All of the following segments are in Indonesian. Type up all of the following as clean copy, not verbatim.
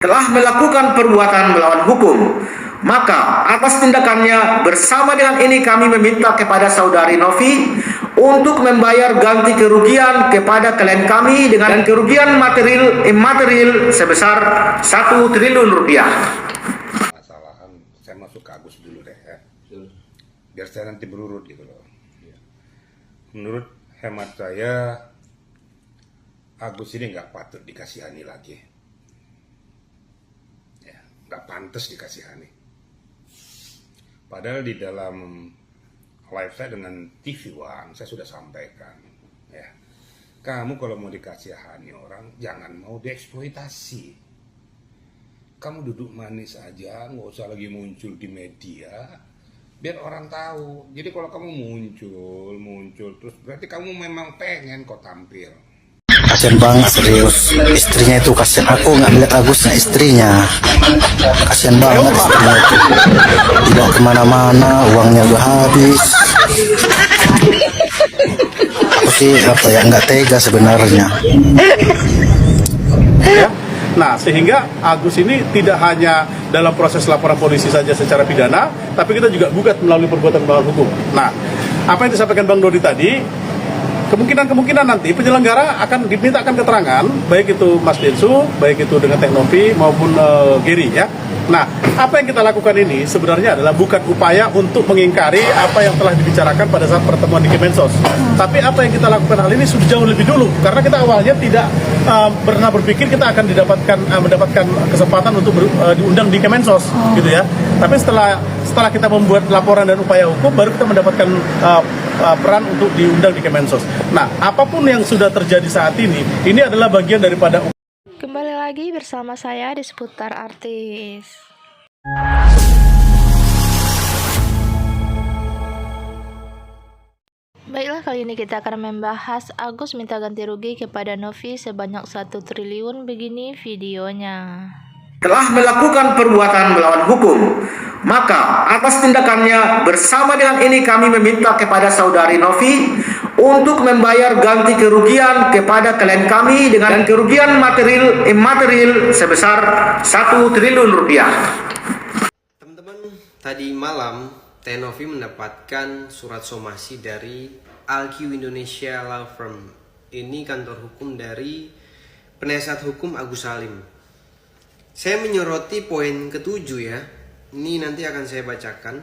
telah melakukan perbuatan melawan hukum. Maka atas tindakannya bersama dengan ini kami meminta kepada saudari Novi untuk membayar ganti kerugian kepada klien kami dengan kerugian material imaterial sebesar 1 triliun rupiah. Masalahan saya masuk ke Agus dulu deh ya. Biar saya nanti berurut gitu loh. Menurut hemat saya Agus ini nggak patut dikasihani lagi. Ya, nggak pantas dikasihani. Padahal di dalam live saya dengan TV One saya sudah sampaikan, ya, kamu kalau mau dikasihani orang jangan mau dieksploitasi. Kamu duduk manis aja, nggak usah lagi muncul di media, biar orang tahu. Jadi kalau kamu muncul terus berarti kamu memang pengen kok tampil. Kasian banget serius, istrinya itu kasian. Aku nggak lihat Agusnya, istrinya kasian banget, istrinya itu tidak kemana-mana, uangnya udah habis. Aku sih nggak tega sebenarnya ya. Nah, sehingga Agus ini tidak hanya dalam proses laporan polisi saja secara pidana, tapi kita juga gugat melalui perbuatan melawan hukum. Nah, apa yang disampaikan Bang Dodi tadi, kemungkinan nanti penyelenggara akan dimintakan keterangan, baik itu Mas Densu, baik itu dengan Teknovi maupun Geri ya. Nah, apa yang kita lakukan ini sebenarnya adalah bukan upaya untuk mengingkari apa yang telah dibicarakan pada saat pertemuan di Kemensos. Tapi apa yang kita lakukan hal ini sudah jauh lebih dulu, karena kita awalnya tidak pernah berpikir kita akan mendapatkan kesempatan untuk diundang di Kemensos, gitu ya. Tapi setelah kita membuat laporan dan upaya hukum, baru kita mendapatkan peran untuk diundang di Kemensos. Nah, apapun yang sudah terjadi saat ini adalah bagian daripada. Kembali lagi bersama saya di seputar artis. Baiklah, kali ini kita akan membahas Agus minta ganti rugi kepada Novi sebanyak 1 triliun. Begini videonya. Telah melakukan perbuatan melawan hukum. Maka atas tindakannya bersama dengan ini kami meminta kepada saudari Novi untuk membayar ganti kerugian kepada klien kami dengan kerugian material imaterial sebesar 1 triliun rupiah. Teman-teman, tadi malam Teknovi mendapatkan surat somasi dari Alq Indonesia Law Firm. Ini kantor hukum dari penasihat hukum Agus Salim. Saya menyoroti poin ke-7 ya. Ini nanti akan saya bacakan.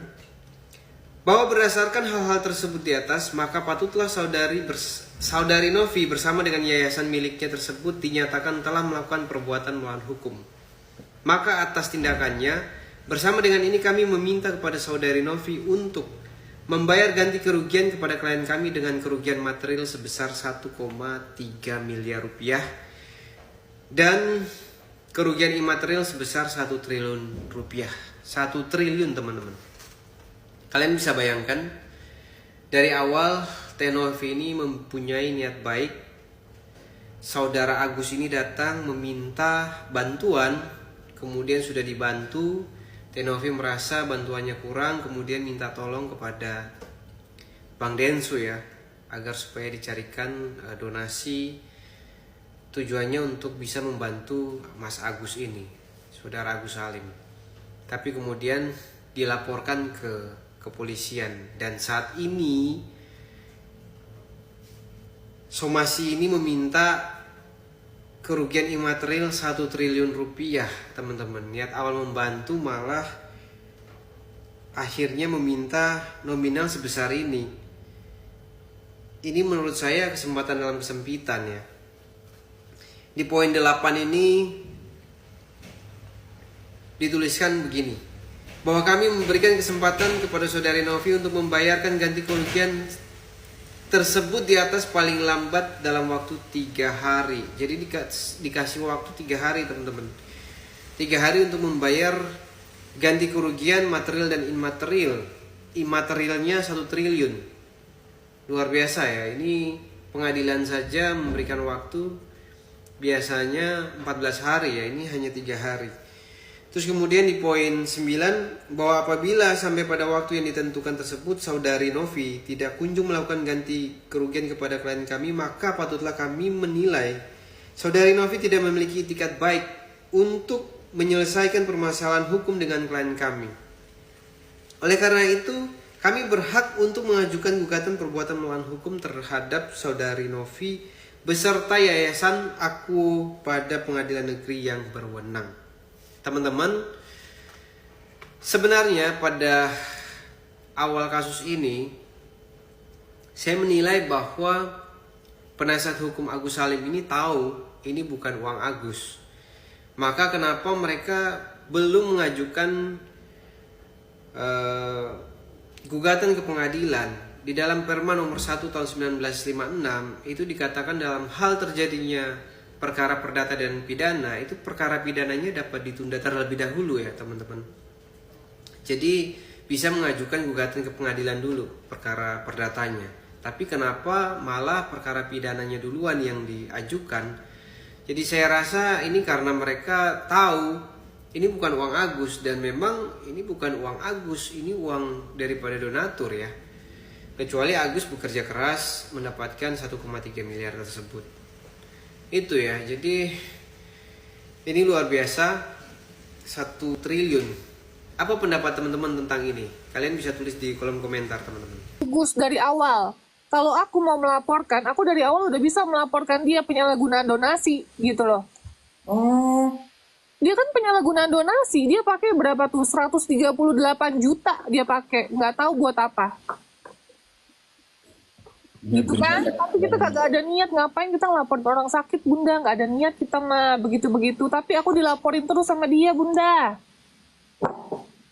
Bahwa berdasarkan hal-hal tersebut di atas, maka patutlah saudari Novi bersama dengan yayasan miliknya tersebut dinyatakan telah melakukan perbuatan melawan hukum. Maka atas tindakannya, bersama dengan ini kami meminta kepada saudari Novi untuk membayar ganti kerugian kepada klien kami dengan kerugian material sebesar 1,3 miliar rupiah dan kerugian imaterial sebesar 1 triliun rupiah. 1 triliun teman-teman. Kalian bisa bayangkan, dari awal Teknovi ini mempunyai niat baik. Saudara Agus ini datang meminta bantuan, kemudian sudah dibantu. Teknovi merasa bantuannya kurang, kemudian minta tolong kepada Bang Densu ya, agar supaya dicarikan donasi, tujuannya untuk bisa membantu Mas Agus ini, saudara Agus Salim. Tapi kemudian dilaporkan ke kepolisian, dan saat ini somasi ini meminta kerugian imaterial 1 triliun rupiah teman-teman. Niat awal membantu malah akhirnya meminta nominal sebesar ini. Ini menurut saya kesempatan dalam kesempitan ya. Di poin 8 ini dituliskan begini, bahwa kami memberikan kesempatan kepada saudari Novi untuk membayarkan ganti kerugian tersebut di atas paling lambat dalam waktu 3 hari. Jadi dikasih waktu 3 hari teman-teman. 3 hari untuk membayar ganti kerugian material dan imaterial. Imaterialnya 1 triliun. Luar biasa ya. Ini pengadilan saja memberikan waktu biasanya 14 hari ya. Ini hanya 3 hari. Terus kemudian di poin 9, bahwa apabila sampai pada waktu yang ditentukan tersebut saudari Novi tidak kunjung melakukan ganti kerugian kepada klien kami, maka patutlah kami menilai saudari Novi tidak memiliki itikat baik untuk menyelesaikan permasalahan hukum dengan klien kami. Oleh karena itu, kami berhak untuk mengajukan gugatan perbuatan melawan hukum terhadap saudari Novi beserta yayasan Aku pada pengadilan negeri yang berwenang. Teman-teman, sebenarnya pada awal kasus ini, saya menilai bahwa penasihat hukum Agus Salim ini tahu ini bukan uang Agus. Maka kenapa mereka belum mengajukan gugatan ke pengadilan? Di dalam Perma nomor 1 tahun 1956 itu dikatakan dalam hal terjadinya perkara perdata dan pidana, itu perkara pidananya dapat ditunda terlebih dahulu ya teman-teman. Jadi bisa mengajukan gugatan ke pengadilan dulu perkara perdatanya. Tapi kenapa malah perkara pidananya duluan yang diajukan? Jadi saya rasa ini karena mereka tahu ini bukan uang Agus, dan memang ini bukan uang Agus, ini uang daripada donatur ya. Kecuali Agus bekerja keras mendapatkan 1,3 miliar tersebut. Itu ya, jadi ini luar biasa, 1 triliun. Apa pendapat teman-teman tentang ini? Kalian bisa tulis di kolom komentar teman-teman. Gus dari awal. Kalau aku mau melaporkan, aku dari awal udah bisa melaporkan dia penyalahgunaan donasi gitu loh. Oh, Dia kan penyalahgunaan donasi, dia pakai berapa tuh? 138 juta dia pakai, nggak tahu buat apa. Gitu kan? Tapi kita kagak ada niat, ngapain kita ngelapor orang sakit, Bunda? Nggak ada niat kita mah begitu-begitu. Tapi aku dilaporin terus sama dia, Bunda.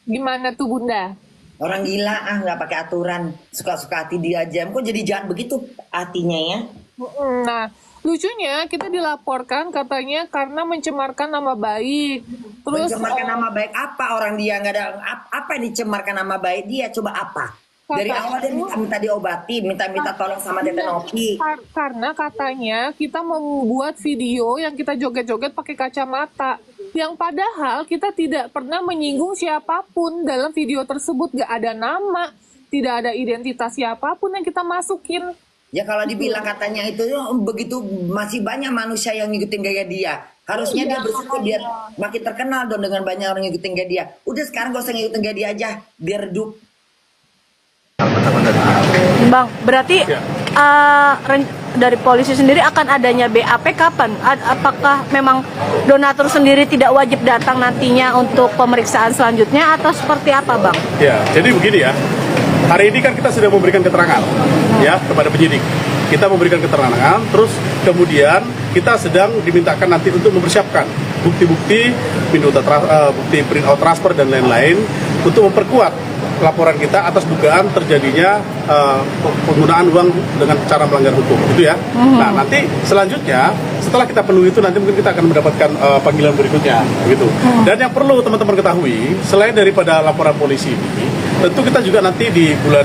Gimana tuh, Bunda? orang gila nggak pakai aturan, suka-suka hati dia aja. Kok jadi jahat begitu hatinya ya? Nah, lucunya kita dilaporkan katanya karena mencemarkan nama baik. Terus Mencemarkan nama baik apa? Orang dia nggak ada apa yang dicemarkan nama baik dia? Coba apa? Dari awal dia minta diobati, minta tolong sama Tete Novi. Karena katanya kita membuat video yang kita joget-joget pakai kacamata. Yang padahal kita tidak pernah menyinggung siapapun dalam video tersebut. Gak ada nama, tidak ada identitas siapapun yang kita masukin. Ya kalau dibilang katanya itu begitu, masih banyak manusia yang ngikutin gaya dia. Harusnya dia bersyukur biar makin terkenal dong dengan banyak orang ngikutin gaya dia. Udah sekarang gak usah ngikutin gaya dia aja, biar redup. Bang, berarti dari polisi sendiri akan adanya BAP kapan? Apakah memang donatur sendiri tidak wajib datang nantinya untuk pemeriksaan selanjutnya atau seperti apa, Bang? Ya, jadi begini ya. Hari ini kan kita sudah memberikan keterangan ya kepada penyidik. Kita memberikan keterangan, terus kemudian kita sedang dimintakan nanti untuk mempersiapkan bukti-bukti, bukti print out transfer dan lain-lain untuk memperkuat laporan kita atas dugaan terjadinya penggunaan uang dengan cara melanggar hukum, gitu ya. Nah, nanti selanjutnya setelah kita penuhi itu nanti mungkin kita akan mendapatkan panggilan berikutnya, begitu. Dan yang perlu teman-teman ketahui, selain daripada laporan polisi ini, tentu kita juga nanti di bulan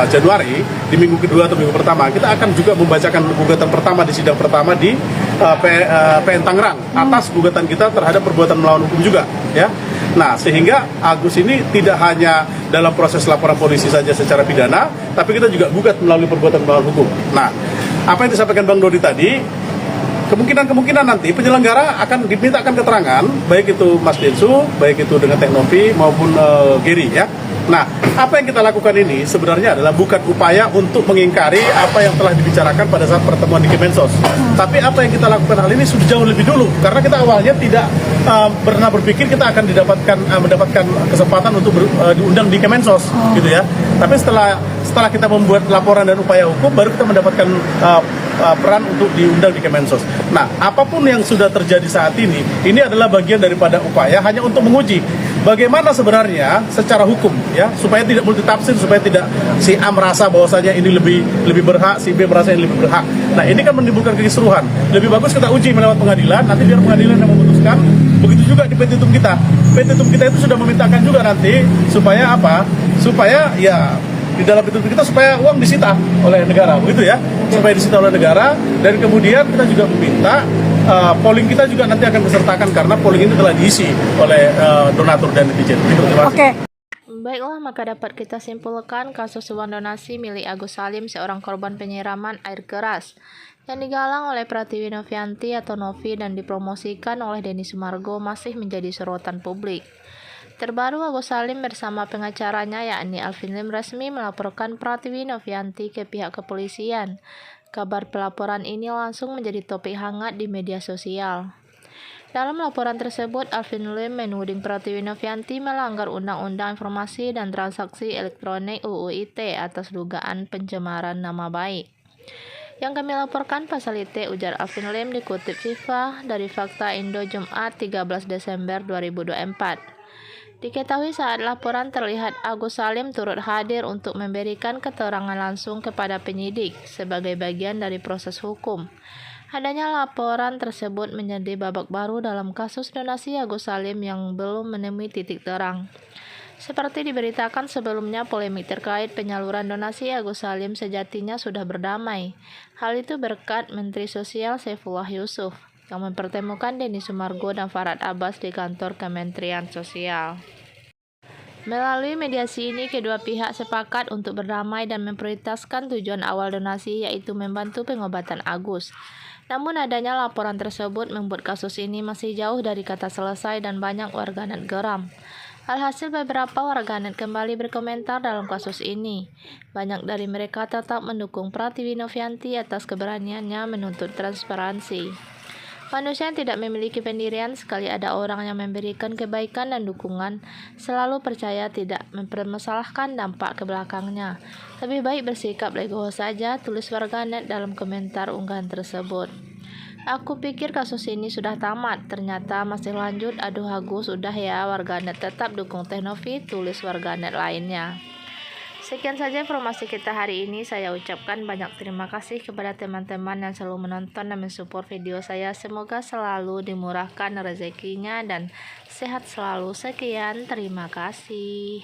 Januari, di minggu kedua atau minggu pertama, kita akan juga membacakan gugatan pertama di sidang pertama di PN Tangerang atas gugatan kita terhadap perbuatan melawan hukum juga, ya. Nah, sehingga Agus ini tidak hanya dalam proses laporan polisi saja secara pidana, tapi kita juga gugat melalui perbuatan melawan hukum. Nah, apa yang disampaikan Bang Dodi tadi, kemungkinan nanti penyelenggara akan dimintakan keterangan, baik itu Mas Densu, baik itu dengan Teh Novi maupun Geri, ya. Nah, apa yang kita lakukan ini sebenarnya adalah bukan upaya untuk mengingkari apa yang telah dibicarakan pada saat pertemuan di Kemensos. Tapi apa yang kita lakukan hal ini sudah jauh lebih dulu, karena kita awalnya tidak pernah berpikir kita akan mendapatkan kesempatan untuk diundang di Kemensos, gitu ya. Tapi setelah kita membuat laporan dan upaya hukum, baru kita mendapatkan peran untuk diundang di Kemensos. Nah, apapun yang sudah terjadi saat ini adalah bagian daripada upaya hanya untuk menguji bagaimana sebenarnya secara hukum, ya, supaya tidak multitafsir, supaya tidak si A merasa bahwasanya ini lebih berhak, si B merasa ini lebih berhak. Nah, ini kan menimbulkan kekisruhan. Lebih bagus kita uji melewat pengadilan, nanti biar pengadilan yang memutuskan. Begitu juga di petitum kita. Petitum kita itu sudah memintakan juga nanti supaya apa? Supaya ya di dalam petitum kita supaya uang disita oleh negara, begitu ya, supaya disita oleh negara. Dan kemudian kita juga meminta polling kita juga nanti akan disertakan karena polling ini telah diisi oleh donatur dan netizen. Oke. Baiklah, maka dapat kita simpulkan kasus uang donasi milik Agus Salim, seorang korban penyiraman air keras. yang digalang oleh Pratiwi Novianti atau Novi dan dipromosikan oleh Denny Sumargo masih menjadi sorotan publik. Terbaru, Agus Salim bersama pengacaranya yakni Alvin Lim resmi melaporkan Pratiwi Novianti ke pihak kepolisian. Kabar pelaporan ini langsung menjadi topik hangat di media sosial. Dalam laporan tersebut, Alvin Lim menuding Pratiwi Novianti melanggar Undang-Undang Informasi dan Transaksi Elektronik UU ITE atas dugaan pencemaran nama baik. Yang kami laporkan pasal ITE, ujar Alvin Lim dikutip FIFA dari Fakta Indo Jumat 13 Desember 2024. Diketahui saat laporan terlihat Agus Salim turut hadir untuk memberikan keterangan langsung kepada penyidik sebagai bagian dari proses hukum. Adanya laporan tersebut menjadi babak baru dalam kasus donasi Agus Salim yang belum menemui titik terang. Seperti diberitakan sebelumnya, polemik terkait penyaluran donasi Agus Salim sejatinya sudah berdamai. Hal itu berkat Menteri Sosial Saifullah Yusuf yang mempertemukan Denny Sumargo dan Farhad Abbas di kantor Kementerian Sosial. Melalui mediasi ini, kedua pihak sepakat untuk berdamai dan memprioritaskan tujuan awal donasi, yaitu membantu pengobatan Agus. Namun adanya laporan tersebut membuat kasus ini masih jauh dari kata selesai dan banyak warganet geram. Alhasil beberapa warganet kembali berkomentar dalam kasus ini. Banyak dari mereka tetap mendukung Pratiwi Novianti atas keberaniannya menuntut transparansi. Manusia yang tidak memiliki pendirian, sekali ada orang yang memberikan kebaikan dan dukungan, selalu percaya tidak mempermasalahkan dampak ke belakangnya. Lebih baik bersikap legowo saja, tulis warganet dalam komentar unggahan tersebut. Aku pikir kasus ini sudah tamat, ternyata masih lanjut. Aduh Agus, udah ya, warganet tetap dukung Teh Novi, tulis warganet lainnya. Sekian saja informasi kita hari ini. Saya ucapkan banyak terima kasih kepada teman-teman yang selalu menonton dan mensupport video saya. Semoga selalu dimurahkan rezekinya dan sehat selalu. Sekian, terima kasih.